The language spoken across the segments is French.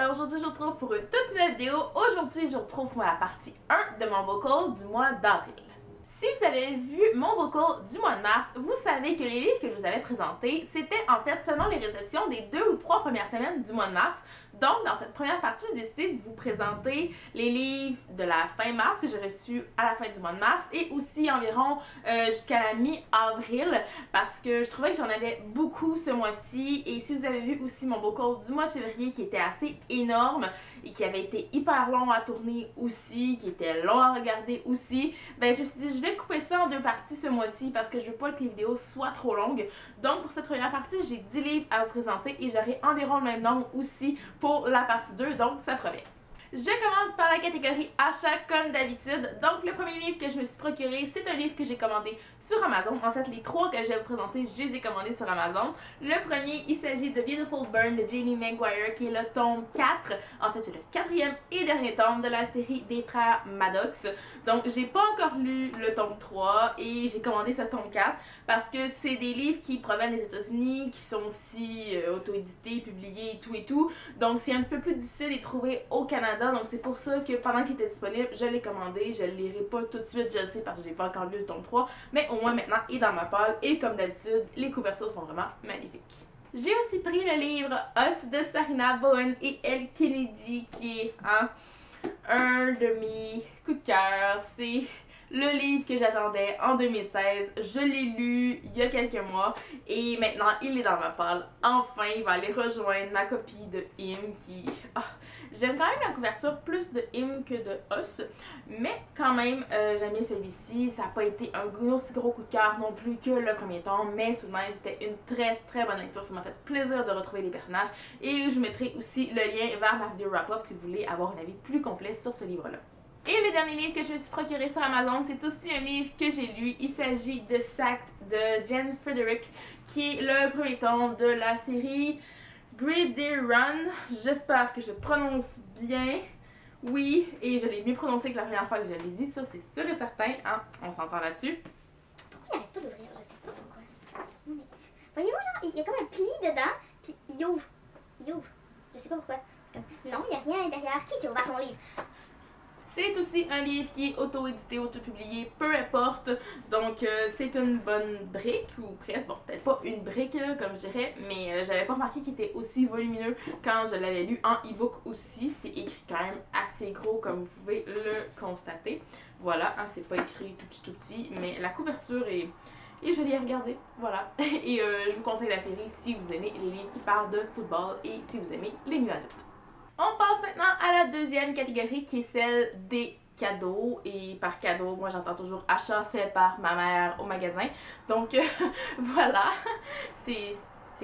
Alors aujourd'hui je vous retrouve pour une toute nouvelle vidéo. Aujourd'hui je vous retrouve pour la partie 1 de mon book haul du mois d'avril. Si vous avez vu mon book haul du mois de mars, vous savez que les livres que je vous avais présentés, c'était en fait seulement les réceptions des 2 ou 3 premières semaines du mois de mars. Donc dans cette première partie, j'ai décidé de vous présenter les livres de la fin mars que j'ai reçus à la fin du mois de mars et aussi environ jusqu'à la mi-avril parce que je trouvais que j'en avais beaucoup ce mois-ci. Et si vous avez vu aussi mon book haul du mois de février qui était assez énorme et qui avait été hyper long à tourner aussi, qui était long à regarder aussi, ben je me suis dit je vais couper ça en 2 parties ce mois-ci parce que je veux pas que les vidéos soient trop longues. Donc pour cette première partie, j'ai 10 livres à vous présenter et j'aurai environ le même nombre aussi pour la partie 2, donc ça promet. Je commence par la catégorie achat comme d'habitude. Donc le premier livre que je me suis procuré, c'est un livre que j'ai commandé sur Amazon. En fait, les 3 que je vais vous présenter, je les ai commandés sur Amazon. Le premier, il s'agit de Beautiful Burn de Jamie Maguire, qui est le tome 4. En fait, c'est le 4e et dernier tome de la série des frères Maddox. Donc j'ai pas encore lu le tome 3 et j'ai commandé ce tome 4 parce que c'est des livres qui proviennent des États-Unis, qui sont aussi auto-édités, publiés et tout. Donc c'est un petit peu plus difficile de les trouver au Canada. Donc c'est pour ça que pendant qu'il était disponible, je l'ai commandé. Je ne le lirai pas tout de suite, je le sais parce que je n'ai pas encore lu le tome 3. Mais au moins maintenant, il est dans ma palle. Et comme d'habitude, les couvertures sont vraiment magnifiques. J'ai aussi pris le livre Us de Sarina Bowen et Elle Kennedy qui est un de mes coups de cœur. C'est le livre que j'attendais en 2016, je l'ai lu il y a quelques mois et maintenant il est dans ma palle. Enfin, il va aller rejoindre ma copie de Him qui... j'aime quand même la couverture plus de Him que de Us, mais quand même j'aime bien celui-ci. Ça n'a pas été un aussi gros coup de cœur non plus que le premier tome, mais tout de même c'était une très bonne lecture. Ça m'a fait plaisir de retrouver les personnages et je mettrai aussi le lien vers ma vidéo wrap-up si vous voulez avoir un avis plus complet sur ce livre-là. Et le dernier livre que je me suis procuré sur Amazon, c'est aussi un livre que j'ai lu. Il s'agit de Sacked de Jen Frederick, qui est le premier tome de la série Greedy Run. J'espère que je prononce bien. Oui, et je l'ai mieux prononcé que la première fois que je l'ai dit, ça c'est sûr et certain, hein? On s'entend là-dessus. Pourquoi il arrête pas d'ouvrir? Je sais pas pourquoi. Non, mais... Voyez-vous, genre, il y a comme un pli dedans, puis il ouvre. Il ouvre. Je sais pas pourquoi. Non, il n'y a rien derrière. Qui a ouvert mon livre? C'est aussi un livre qui est auto-édité, auto-publié, peu importe. Donc c'est une bonne brique, ou presque. Bon, peut-être pas une brique comme je dirais, mais j'avais pas remarqué qu'il était aussi volumineux quand je l'avais lu en e-book aussi. C'est écrit quand même assez gros comme vous pouvez le constater. Voilà, hein, c'est pas écrit tout petit, mais la couverture est jolie à regarder. Voilà. Et je vous conseille la série si vous aimez les livres qui parlent de football et si vous aimez les nuits adultes. On passe maintenant à la deuxième catégorie qui est celle des cadeaux. Et par cadeau, moi j'entends toujours achat fait par ma mère au magasin. Donc voilà, c'est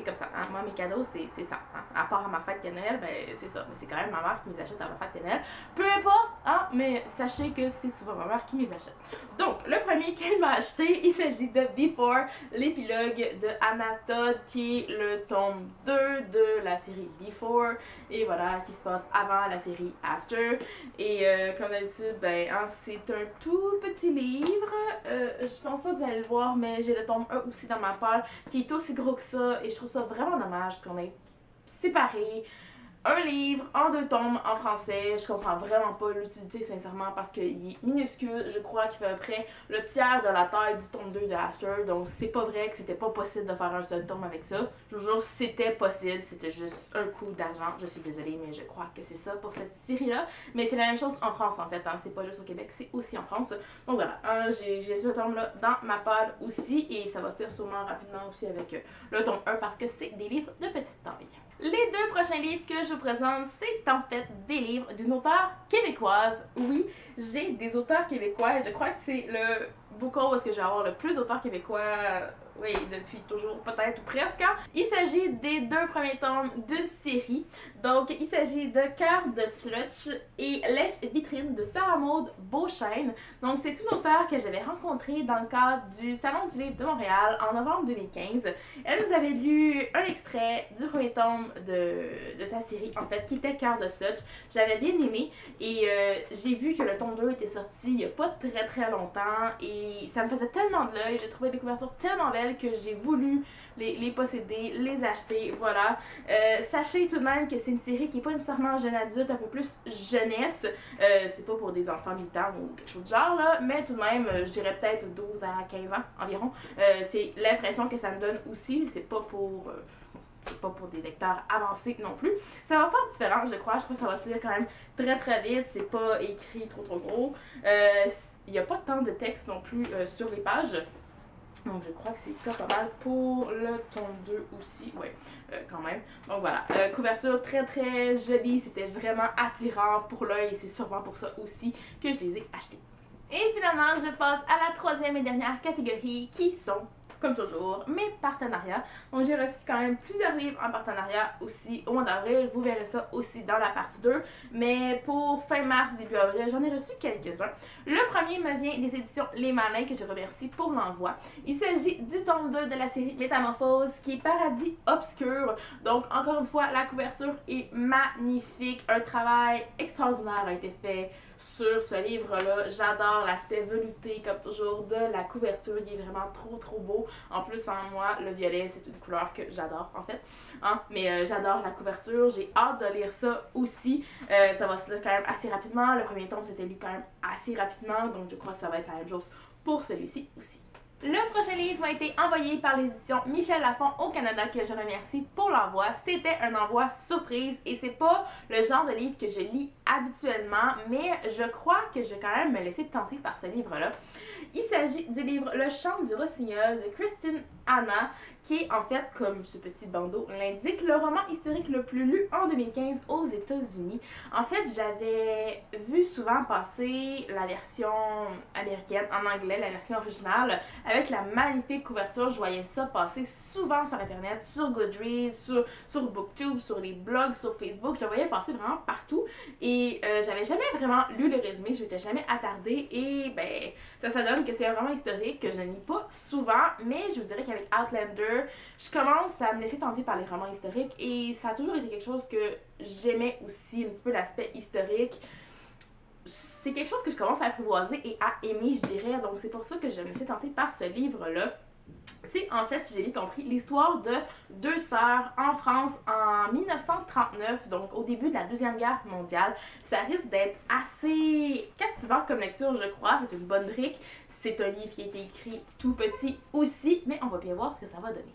comme ça. Hein? Moi mes cadeaux c'est ça. Hein? À part à ma fête de Noël, ben c'est ça. Mais c'est quand même ma mère qui me les achète à ma fête de Noël. Peu importe, hein? Mais sachez que c'est souvent ma mère qui me les achète. Donc le premier qu'elle m'a acheté, il s'agit de Before, l'épilogue de Anna Todd qui est le tome 2 de la série Before. Et voilà, qui se passe avant la série After. Et comme d'habitude, ben hein, c'est un tout petit livre. Je pense pas que vous allez le voir, mais j'ai le tome 1 aussi dans ma palle qui est aussi gros que ça. Et je trouve ça vraiment dommage qu'on ait séparé un livre en 2 tomes en français. Je comprends vraiment pas l'utilité sincèrement parce qu'il est minuscule. Je crois qu'il fait à peu près le tiers de la taille du tome 2 de After. Donc c'est pas vrai que c'était pas possible de faire un seul tome avec ça. Je vous jure, c'était possible. C'était juste un coup d'argent. Je suis désolée, mais je crois que c'est ça pour cette série-là. Mais c'est la même chose en France en fait. Hein. C'est pas juste au Québec, c'est aussi en France. Donc voilà, j'ai ce tome-là dans ma palle aussi. Et ça va se faire sûrement rapidement aussi avec le tome 1 parce que c'est des livres de petite taille. Les 2 prochains livres que je vous présente, c'est en fait des livres d'une auteure québécoise. Oui, j'ai des auteurs québécois et je crois que c'est le book haul où est-ce que je vais avoir le plus d'auteurs québécois, oui, depuis toujours, peut-être ou presque. Il s'agit des 2 premiers tomes d'une série. Donc, il s'agit de Cœur de Slutch et Lèche Vitrine de Sarah Maud Beauchesne. Donc, c'est une auteure que j'avais rencontrée dans le cadre du Salon du Livre de Montréal en novembre 2015. Elle nous avait lu un extrait du premier tome de sa série, en fait, qui était Cœur de Slutch. J'avais bien aimé et j'ai vu que le tome 2 était sorti il n'y a pas très longtemps et ça me faisait tellement de l'œil. J'ai trouvé les couvertures tellement belles Noël que j'ai voulu les posséder, les acheter, voilà. Sachez tout de même que c'est une série qui n'est pas nécessairement jeune adulte, un peu plus jeunesse. C'est pas pour des enfants de 8 ans ou quelque chose de genre, là, mais tout de même, je dirais peut-être 12 à 15 ans environ. C'est l'impression que ça me donne aussi, c'est pas pour des lecteurs avancés non plus. Ça va faire différent, je crois. Je crois que ça va se lire quand même très très vite. C'est pas écrit trop gros. Il n'y a pas tant de texte non plus sur les pages. Donc je crois que c'est ça pas mal pour le tome 2 aussi, ouais, quand même. Donc voilà, couverture très très jolie, c'était vraiment attirant pour l'œil et c'est sûrement pour ça aussi que je les ai achetés. Et finalement, je passe à la troisième et dernière catégorie qui sont, comme toujours, mes partenariats. Donc j'ai reçu quand même plusieurs livres en partenariat aussi au mois d'avril. Vous verrez ça aussi dans la partie 2. Mais pour fin mars, début avril, j'en ai reçu quelques-uns. Le premier me vient des éditions Les Malins que je remercie pour l'envoi. Il s'agit du tome 2 de la série Métamorphose qui est Paradis Obscur. Donc encore une fois, la couverture est magnifique. Un travail extraordinaire a été fait sur ce livre-là. J'adore l'aspect velouté, comme toujours, de la couverture. Il est vraiment trop beau. En plus, en moi, le violet, c'est une couleur que j'adore, en fait. Hein? Mais j'adore la couverture. J'ai hâte de lire ça aussi. Ça va se lire quand même assez rapidement. Le premier tome s'était lu quand même assez rapidement. Donc, je crois que ça va être la même chose pour celui-ci aussi. Le prochain livre m'a été envoyé par les éditions Michel Lafon au Canada que je remercie pour l'envoi. C'était un envoi surprise et c'est pas le genre de livre que je lis habituellement, mais je crois que je vais quand même me laisser tenter par ce livre-là. Il s'agit du livre Le Chant du Rossignol de Christine Hanna, qui est en fait, comme ce petit bandeau l'indique, le roman historique le plus lu en 2015 aux États-Unis. En fait, j'avais vu souvent passer la version américaine en anglais, la version originale, avec la magnifique couverture. Je voyais ça passer souvent sur Internet, sur Goodreads, sur Booktube, sur les blogs, sur Facebook. Je le voyais passer vraiment partout et j'avais jamais vraiment lu le résumé, je m'étais jamais attardée et ben ça donne que c'est un roman historique que je ne lis pas souvent, mais je vous dirais qu'avec Outlander, je commence à me laisser tenter par les romans historiques et ça a toujours été quelque chose que j'aimais aussi, un petit peu l'aspect historique. C'est quelque chose que je commence à apprivoiser et à aimer, je dirais, donc c'est pour ça que je me laissais tenter par ce livre-là. C'est en fait, si j'ai bien compris, l'histoire de deux sœurs en France en 1939, donc au début de la Deuxième Guerre mondiale. Ça risque d'être assez captivant comme lecture, je crois. C'est une bonne brique. C'est un livre qui a été écrit tout petit aussi, mais on va bien voir ce que ça va donner.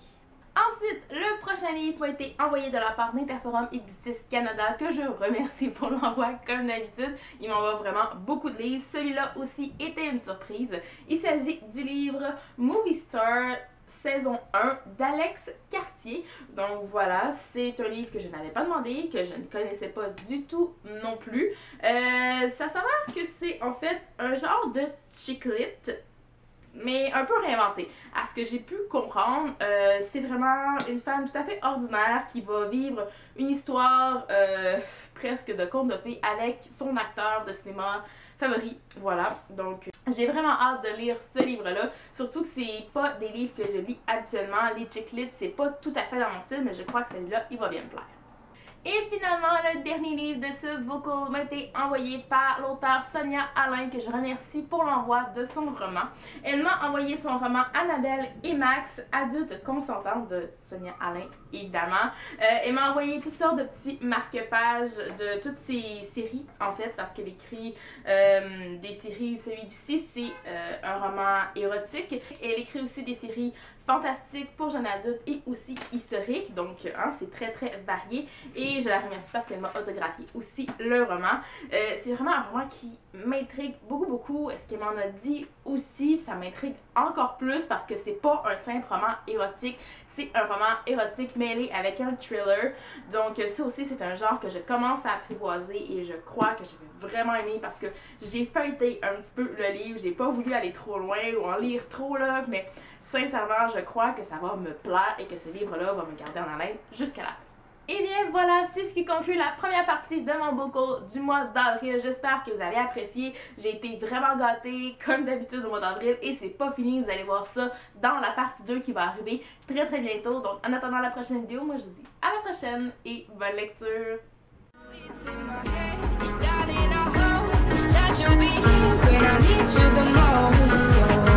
Ensuite, le prochain livre m'a été envoyé de la part d'Interforum Éditis Canada, que je remercie pour l'envoi comme d'habitude. Il m'envoie vraiment beaucoup de livres. Celui-là aussi était une surprise. Il s'agit du livre Movie Star saison 1 d'Alex Cartier. Donc voilà, c'est un livre que je n'avais pas demandé, que je ne connaissais pas du tout non plus. Ça s'avère que c'est en fait un genre de chick lit, mais un peu réinventé. À ce que j'ai pu comprendre, c'est vraiment une femme tout à fait ordinaire qui va vivre une histoire presque de conte de fées avec son acteur de cinéma favori. Voilà, donc j'ai vraiment hâte de lire ce livre-là. Surtout que c'est pas des livres que je lis habituellement. Les chick lit, c'est pas tout à fait dans mon style, mais je crois que celui-là, il va bien me plaire. Et finalement, le dernier livre de ce book m'a été envoyé par l'auteure Sonia Alain, que je remercie pour l'envoi de son roman. Elle m'a envoyé son roman Annabelle et Max, adulte consentante de Sonia Alain, évidemment. Elle m'a envoyé toutes sortes de petits marque-pages de toutes ses séries, en fait, parce qu'elle écrit des séries. Celui-ci, c'est un roman érotique. Et elle écrit aussi des séries fantastique pour jeunes adultes et aussi historique, donc hein, c'est très varié et je la remercie parce qu'elle m'a autographié aussi le roman. C'est vraiment un roman qui m'intrigue beaucoup. Ce qu'elle m'en a dit aussi, ça m'intrigue encore plus parce que c'est pas un simple roman érotique, c'est un roman érotique mêlé avec un thriller, donc ça aussi c'est un genre que je commence à apprivoiser et je crois que je vais vraiment aimer parce que j'ai feuilleté un petit peu le livre, j'ai pas voulu aller trop loin ou en lire trop là, mais sincèrement, je crois que ça va me plaire et que ce livre-là va me garder en haleine jusqu'à la fin. Et bien voilà, c'est ce qui conclut la première partie de mon book haul du mois d'avril. J'espère que vous avez apprécié. J'ai été vraiment gâtée comme d'habitude au mois d'avril et c'est pas fini. Vous allez voir ça dans la partie 2 qui va arriver très bientôt. Donc en attendant la prochaine vidéo, moi je vous dis à la prochaine et bonne lecture! Darling, I hope that you'll be here when I need you the most.